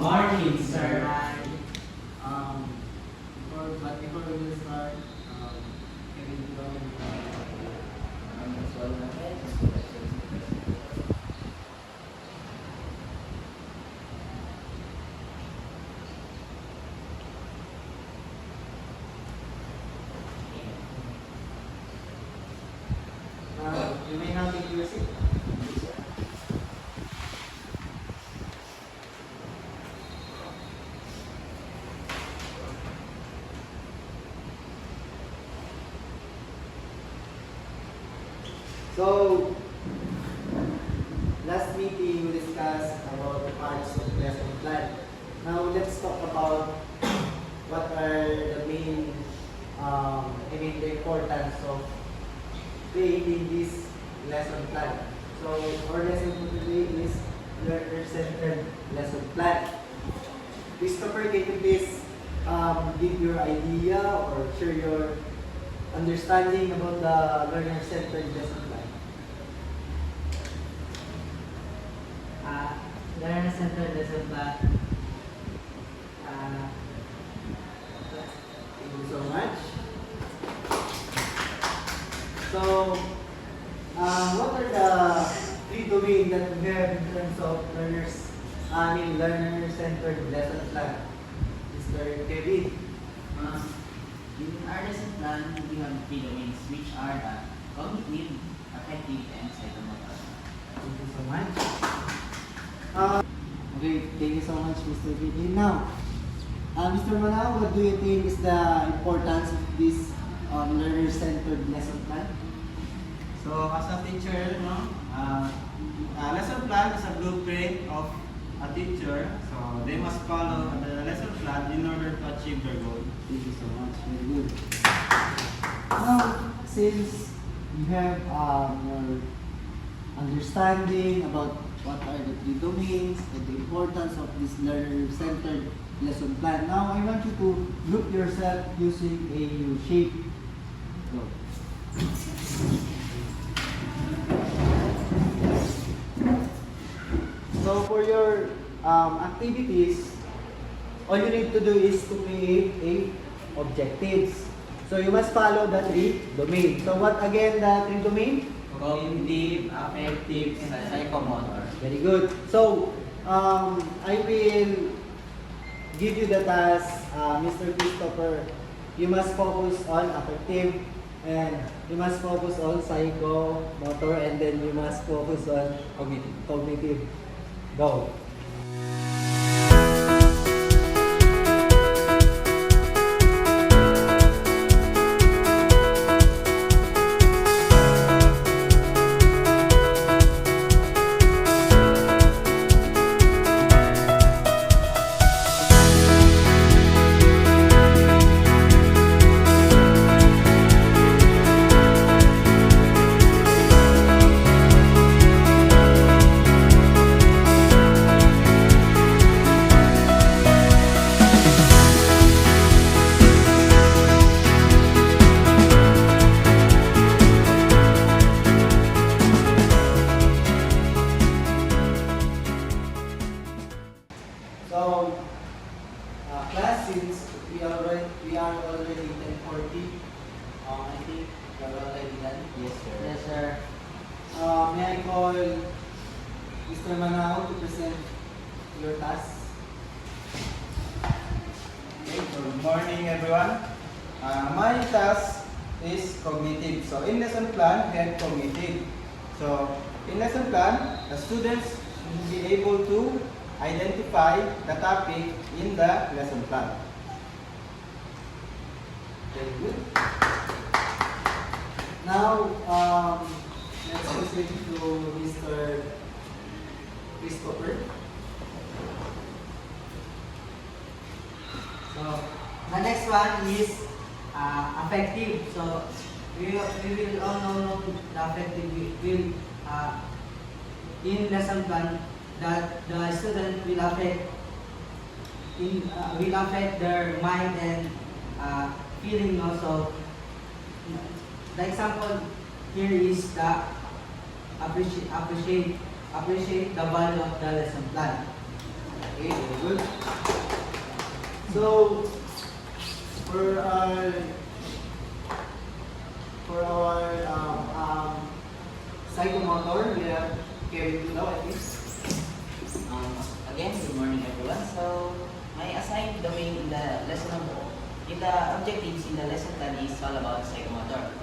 morning, sir. Hi. Before we will start, can we go as well? You may now take your seat. So, last meeting we discussed about the parts of lesson plan. Now let's talk about what are the main, the importance of creating this lesson plan. So, our lesson for today is learner-centered lesson plan. Christopher, can you please give your idea or share your understanding about the learner-centered lesson plan? Learner-centered lesson plan. Thank you so much. So, what are the three domains that we have in terms of learner-centered lesson plan? Mr. Kevin. In our lesson plan, we have three domains, which are the cognitive, affective, and psychomotor. Thank you so much. Okay, thank you so much, Mr. Kevin. Now, Mr. Manao, what do you think is the importance of this learner-centered lesson plan? So, as a teacher, a lesson plan is a blueprint of a teacher. So, they must follow the lesson plan in order to achieve their goal. Thank you so much. Very good. Now, since you have your understanding about what are the three domains and the importance of this learner-centered lesson plan, now I want you to group yourself using a shape. Go. So for your activities, all you need to do is to create objectives. So you must follow the three domains. So what again the three domains? Cognitive, affective, and psychomotor. Very good. So I will give you the task, Mr. Christopher. You must focus on affective, and you must focus on psychomotor, and then you must focus on cognitive. Go. So, class, since we are already 10:40, I think we are already done. Yes, sir. Yes, sir. May I call Mr. Manao to present your task? Okay, good morning, everyone. My task is cognitive. So, in lesson plan, we have cognitive. So, in lesson plan, the students should be able to identify the topic in the lesson plan. Very good. Now, let's proceed to Mr. Christopher. So, the next one is affective. So, we will all know the affective will in lesson plan that the student will affect their mind and feeling also. The example here is the appreciate the value of the lesson plan. Okay, very good. So, for our psychomotor, we have Kevin Tulaw, I think. Again, good morning everyone. So, my assigned domain in the objectives in the lesson plan is all about psychomotor.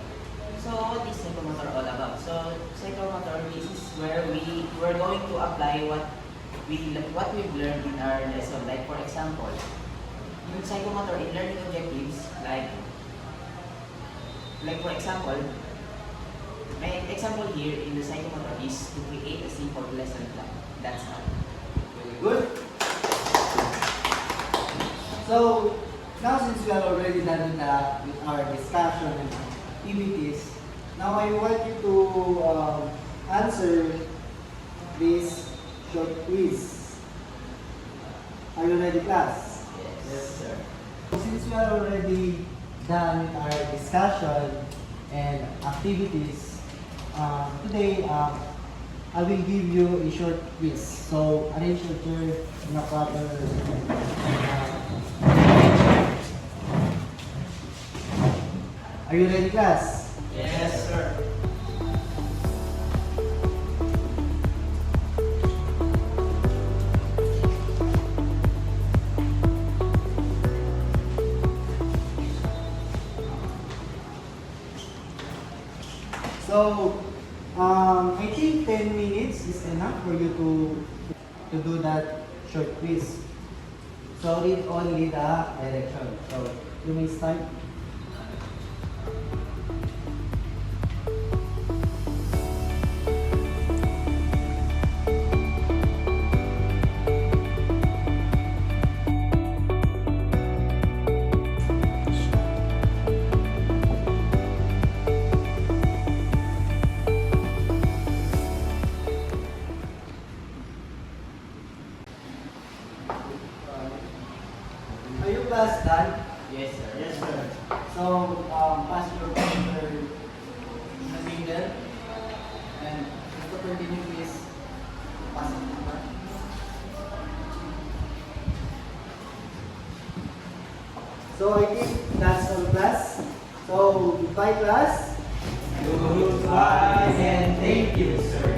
So, what is psychomotor all about? So, psychomotor, this is where we're going to apply what we've learned in our lesson. Like for example, in psychomotor, in learning objectives, like for example, my example here in the psychomotor is to create a simple lesson plan. That's all. Very good. So, now since we are already done with our discussion and activities, now I want you to answer this short quiz. Are you ready, class? Yes, sir. Since we are already done with our discussion and activities, today I will give you a short quiz. So arrange your chair in a proper. Are you ready, class? Yes, sir. So, I think 10 minutes is enough for you to do that short quiz. So, read only the direction. So, you may start. Are you class done? Yes, sir. Yes, sir. So, pass your pointer in the middle. And just to continue, please pass it over. So, I think that's all, class. So, goodbye, class. Goodbye and thank you, sir.